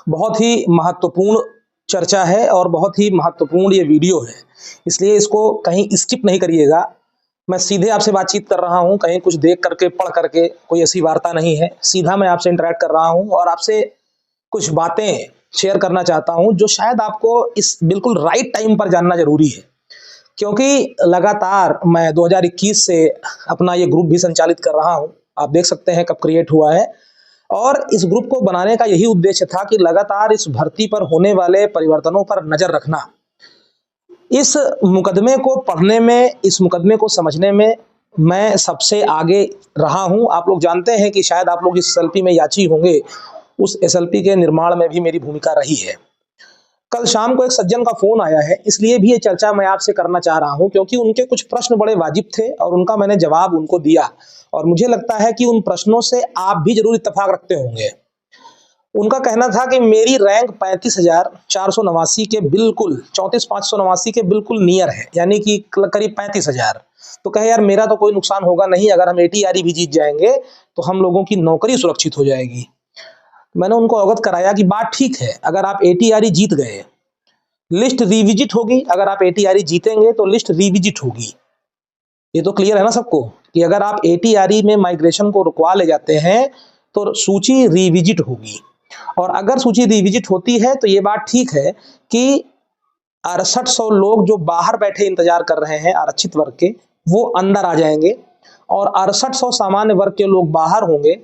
बहुत ही महत्वपूर्ण चर्चा है और बहुत ही महत्वपूर्ण ये वीडियो है, इसलिए इसको कहीं स्किप नहीं करिएगा। मैं सीधे आपसे बातचीत कर रहा हूँ, कहीं कुछ देख करके पढ़ करके कोई ऐसी वार्ता नहीं है। सीधा मैं आपसे इंटरेक्ट कर रहा हूँ और आपसे कुछ बातें शेयर करना चाहता हूँ जो शायद आपको इस बिल्कुल राइट टाइम पर जानना जरूरी है। क्योंकि लगातार मैं 2021 से अपना ये ग्रुप भी संचालित कर रहा हूँ, आप देख सकते हैं कब क्रिएट हुआ है। और इस ग्रुप को बनाने का यही उद्देश्य था कि लगातार इस भर्ती पर होने वाले परिवर्तनों पर नजर रखना, इस मुकदमे को पढ़ने में, इस मुकदमे को समझने में मैं सबसे आगे रहा हूं। आप लोग जानते हैं कि शायद आप लोग जिस एसएलपी में याची होंगे, उस एसएलपी के निर्माण में भी मेरी भूमिका रही है। कल शाम को एक सज्जन का फोन आया है, इसलिए भी ये चर्चा मैं आपसे करना चाह रहा हूं क्योंकि उनके कुछ प्रश्न बड़े वाजिब थे और उनका मैंने जवाब उनको दिया और मुझे लगता है कि उन प्रश्नों से आप भी जरूर इत्तेफाक रखते होंगे। उनका कहना था कि मेरी रैंक 35,489 के बिल्कुल 34,589 के बिल्कुल नियर है, यानी कि करीब 35,000। तो कहे यार मेरा तो कोई नुकसान होगा नहीं, अगर हम एटीआरई भी जीत जाएंगे तो हम लोगों की नौकरी सुरक्षित हो जाएगी। मैंने उनको अवगत कराया कि बात ठीक है, अगर आप एटीआरई जीत गए लिस्ट रिविजिट होगी, अगर आप एटीआरई जीतेंगे तो लिस्ट रिविजिट होगी। ये तो क्लियर है ना सबको कि अगर आप एटीआरई में माइग्रेशन को रुकवा ले जाते हैं तो सूची रिविजिट होगी। और अगर सूची रिविजिट होती है तो ये बात ठीक है कि 6800 लोग जो बाहर बैठे इंतजार कर रहे हैं आरक्षित वर्ग के, वो अंदर आ जाएंगे और 6800 सामान्य वर्ग के लोग बाहर होंगे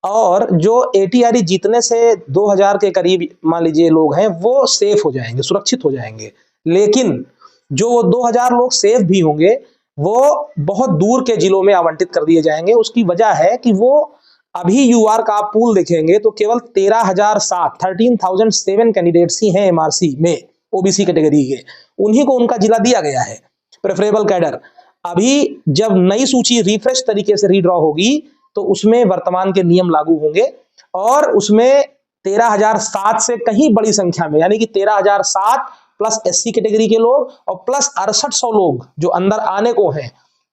और जो एटीआरई जीतने से 2000 के करीब मान लीजिए लोग हैं, वो सेफ हो जाएंगे, सुरक्षित हो जाएंगे। लेकिन जो वो 2000 लोग सेफ भी होंगे वो बहुत दूर के जिलों में आवंटित कर दिए जाएंगे। उसकी वजह है कि वो अभी यूआर का आप पूल देखेंगे तो केवल 13,007 कैंडिडेट्स ही हैं एमआरसी में, ओबीसी कैटेगरी के, उन्हीं को उनका जिला दिया गया है, प्रेफरेबल कैडर। अभी जब नई सूची रिफ्रेश तरीके से रीड्रॉ होगी तो उसमें वर्तमान के नियम लागू होंगे और उसमें 13,007 से कहीं बड़ी संख्या में, यानी कि 13,007 प्लस एससी कैटेगरी के लोग और प्लस 6800 लोग जो अंदर आने को हैं,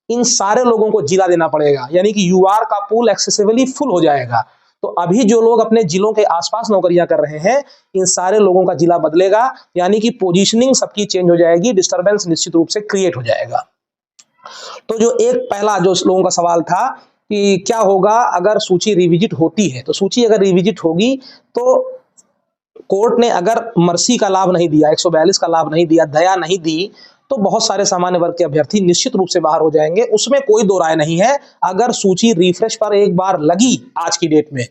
इन सारे लोगों को जिला देना पड़ेगा, यानी कि यूआर का पूल एक्सेसिबली फुल हो जाएगा। तो अभी जो लोग अपने जिलों के आसपास नौकरियां कर रहे हैं, इन सारे लोगों का जिला बदलेगा, यानी कि पोजीशनिंग सबकी चेंज हो जाएगी, डिस्टर्बेंस निश्चित रूप से क्रिएट हो जाएगा। तो जो एक पहला जो लोगों का सवाल था कि क्या होगा अगर सूची रिविजिट होती है, तो सूची अगर रिविजिट होगी तो कोर्ट ने अगर मर्सी का लाभ नहीं दिया, 142 का लाभ नहीं दिया, दया नहीं दी, तो बहुत सारे सामान्य वर्ग के अभ्यर्थी निश्चित रूप से बाहर हो जाएंगे, उसमें कोई दो राय नहीं है। अगर सूची रिफ्रेश पर एक बार लगी आज की डेट में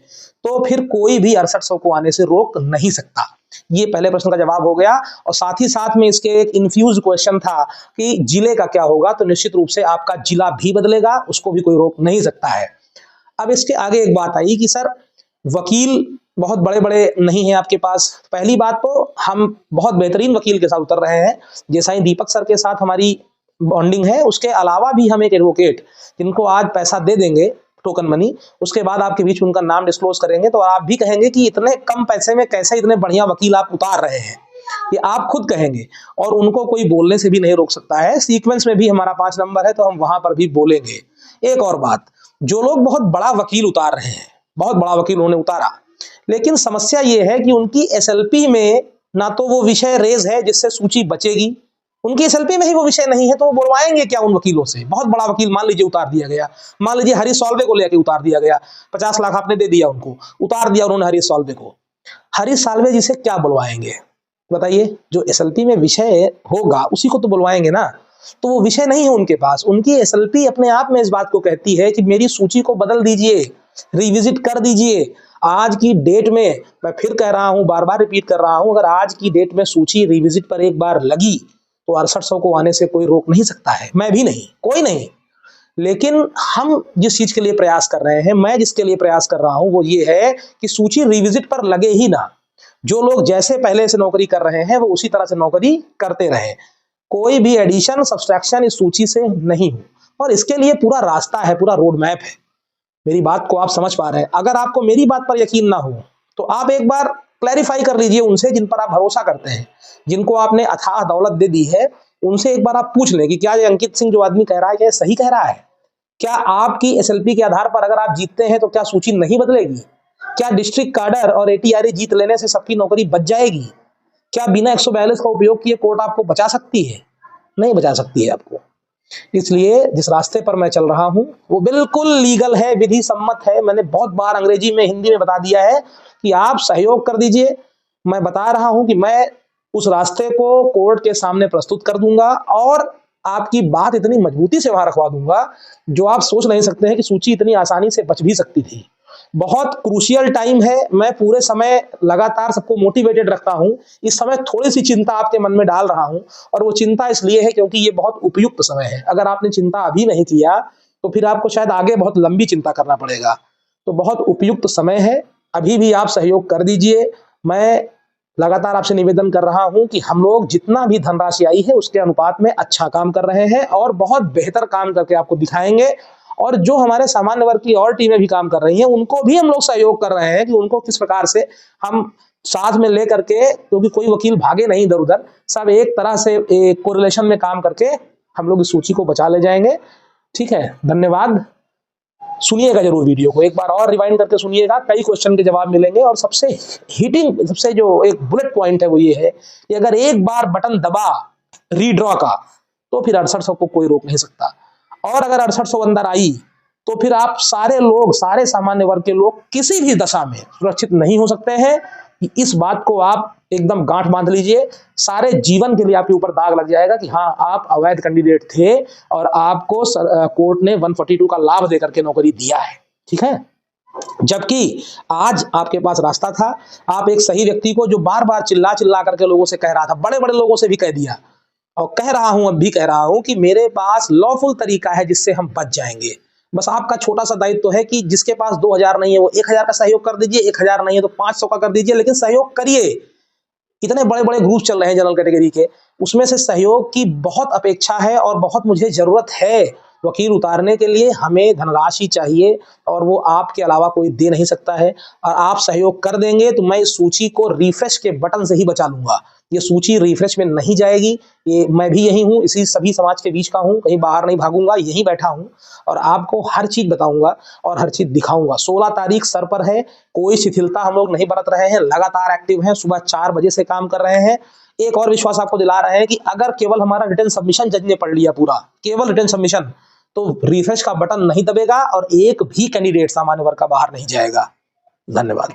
तो फिर कोई भी 6800 को आने से रोक नहीं सकता। ये पहले प्रश्न का जवाब हो गया। और साथ ही साथ में इसके एक इन्फ्यूज क्वेश्चन था कि जिले का क्या होगा, तो निश्चित रूप से आपका जिला भी बदलेगा, उसको भी कोई रोक नहीं सकता है। अब इसके आगे एक बात आई कि सर वकील बहुत बड़े बड़े नहीं हैं आपके पास। पहली बात तो हम बहुत बेहतरीन वकील के साथ उतर रहे हैं, जैसा ही दीपक सर के साथ हमारी बॉन्डिंग है, उसके अलावा भी हम एक एडवोकेट जिनको आज पैसा दे देंगे टोकन मनी, उसके बाद आपके बीच में उनका नाम डिस्क्लोज करेंगे तो आप भी कहेंगे कि इतने कम पैसे में कैसे इतने बढ़िया वकील आप उतार रहे हैं, ये आप खुद कहेंगे और उनको कोई बोलने से भी नहीं रोक सकता है। सीक्वेंस में भी हमारा 5 नंबर है तो हम वहां पर भी बोलेंगे। एक और बात, जो लोग बहुत बड़ा वकील उतार रहे हैं, बहुत बड़ा वकील उन्होंने उतारा, लेकिन समस्या ये है कि उनकी एसएलपी में ना तो वो विषय रेज है जिससे सूची बचेगी, उनकी एसएलपी में ही वो विषय नहीं है, तो वो बुलवाएंगे क्या उन वकीलों से। बहुत बड़ा वकील मान लीजिए उतार दिया गया, मान लीजिए हरीश साल्वे को लेकर उतार दिया गया, 50 लाख आपने दे दिया उनको, उतार दिया उन्होंने हरीश साल्वे को। हरीश साल्वे जी से क्या बुलवाएंगे बताइए? जो एसएलपी में विषय होगा उसी को तो बुलवाएंगे ना, तो वो विषय नहीं है उनके पास। उनकी एसएलपी अपने आप में इस बात को कहती है कि मेरी सूची को बदल दीजिए, रिविजिट कर दीजिए। आज की डेट में, मैं फिर कह रहा हूं, बार बार रिपीट कर रहा हूं, अगर आज की डेट में सूची रिविजिट पर एक बार लगी तो 6800 को आने से कोई रोक नहीं सकता है, मैं भी नहीं, कोई नहीं। लेकिन हम जिस चीज के लिए प्रयास कर रहे हैं, मैं जिसके लिए प्रयास कर रहा हूं वो ये है कि सूची रिविजिट पर लगे ही ना, जो लोग जैसे पहले से नौकरी कर रहे हैं वो उसी तरह से नौकरी करते रहे, कोई भी एडिशन सब्सट्रैक्शन इस सूची से नहीं हो। और इसके लिए पूरा रास्ता है, पूरा रोड मैप है। मेरी बात को आप समझ पा रहे हैं? अगर आपको मेरी बात पर यकीन ना हो तो आप एक बार क्लैरिफाई कर लीजिए उनसे जिन पर आप भरोसा करते हैं, जिनको आपने अथाह दौलत दे दी है, उनसे एक बार आप पूछ लें कि क्या ये अंकित सिंह जो आदमी कह रहा है क्या सही कह रहा है? क्या आपकी एसएलपी के आधार पर अगर आप जीतते हैं तो क्या सूची नहीं बदलेगी? क्या डिस्ट्रिक्ट कैडर और एटीआरए जीत लेने से सबकी नौकरी बच जाएगी? क्या बिना 142 का उपयोग किए कोर्ट आपको बचा सकती है? नहीं बचा सकती है आपको। इसलिए जिस रास्ते पर मैं चल रहा हूं वो बिल्कुल लीगल है, विधि सम्मत है। मैंने बहुत बार अंग्रेजी में, हिंदी में बता दिया है कि आप सहयोग कर दीजिए। मैं बता रहा हूं कि मैं उस रास्ते को कोर्ट के सामने प्रस्तुत कर दूंगा और आपकी बात इतनी मजबूती से वहां रखवा दूंगा जो आप सोच नहीं सकते हैं कि सूची इतनी आसानी से बच भी सकती थी। बहुत क्रूशियल टाइम है। मैं पूरे समय लगातार सबको मोटिवेटेड रखता हूं। इस समय थोड़ी सी चिंता आपके मन में डाल रहा हूं और वो चिंता इसलिए है क्योंकि ये बहुत उपयुक्त समय है। अगर आपने चिंता अभी नहीं किया तो फिर आपको शायद आगे बहुत लंबी चिंता करना पड़ेगा। तो बहुत उपयुक्त समय है, अभी भी आप सहयोग कर दीजिए। मैं लगातार आपसे निवेदन कर रहा हूं कि हम लोग जितना भी धनराशि आई है उसके अनुपात में अच्छा काम कर रहे हैं और बहुत बेहतर काम करके आपको दिखाएंगे। और जो हमारे सामान्य वर्ग की और टीमें भी काम कर रही हैं उनको भी हम लोग सहयोग कर रहे हैं कि उनको किस प्रकार से हम साथ में लेकर के, क्योंकि कोई वकील भागे नहीं इधर उधर, सब एक तरह से एक कोरिलेशन में काम करके हम लोग इस सूची को बचा ले जाएंगे। ठीक है, धन्यवाद। सुनिएगा जरूर वीडियो को, एक बार और रिवाइंड करके सुनिएगा, कई क्वेश्चन के जवाब मिलेंगे। और सबसे हिटिंग, सबसे जो एक बुलेट पॉइंट है वो ये है कि अगर एक बार बटन दबा रीड्रॉ का तो फिर 6800 को कोई रोक नहीं सकता। और अगर 6800 अंदर आई तो फिर आप सारे लोग, सारे सामान्य वर्ग के लोग किसी भी दशा में सुरक्षित नहीं हो सकते हैं। इस बात को आप एकदम गांठ बांध लीजिए, सारे जीवन के लिए आपके ऊपर दाग लग जाएगा कि हाँ आप अवैध कैंडिडेट थे और आपको कोर्ट ने 142 का लाभ देकर के नौकरी दिया है। ठीक है, जबकि आज आपके पास रास्ता था। आप एक सही व्यक्ति को, जो बार बार चिल्ला चिल्ला करके लोगों से कह रहा था, बड़े बड़े लोगों से भी कह दिया और कह रहा हूं, अब भी कह रहा हूं कि मेरे पास लॉफुल तरीका है जिससे हम बच जाएंगे। बस आपका छोटा सा दायित्व तो है कि जिसके पास 2000 नहीं है वो 1000 का सहयोग कर दीजिए, 1000 नहीं है तो 500 का कर दीजिए, लेकिन सहयोग करिए। इतने बड़े बड़े ग्रुप चल रहे हैं जनरल कैटेगरी के, उसमें से सहयोग की बहुत अपेक्षा है और बहुत मुझे जरूरत है। वकील उतारने के लिए हमें धनराशि चाहिए और वो आपके अलावा कोई दे नहीं सकता है। और आप सहयोग कर देंगे तो मैं इस सूची को रिफ्रेश के बटन से ही बचा लूंगा। ये सूची रिफ्रेश में नहीं जाएगी। ये मैं भी यही हूँ, इसी सभी समाज के बीच का हूँ, कहीं बाहर नहीं भागूंगा, यहीं बैठा हूँ और आपको हर चीज बताऊंगा और हर चीज दिखाऊंगा। 16 तारीख सर पर है, कोई शिथिलता हम लोग नहीं बरत रहे हैं, लगातार एक्टिव हैं, सुबह 4 बजे से काम कर रहे हैं। एक और विश्वास आपको दिला रहे हैं कि अगर केवल हमारा रिटर्न सबमिशन जज ने पढ़ लिया पूरा, केवल रिटर्न सबमिशन, तो रिफ्रेश का बटन नहीं दबेगा और एक भी कैंडिडेट सामान्य वर्ग का बाहर नहीं जाएगा। धन्यवाद।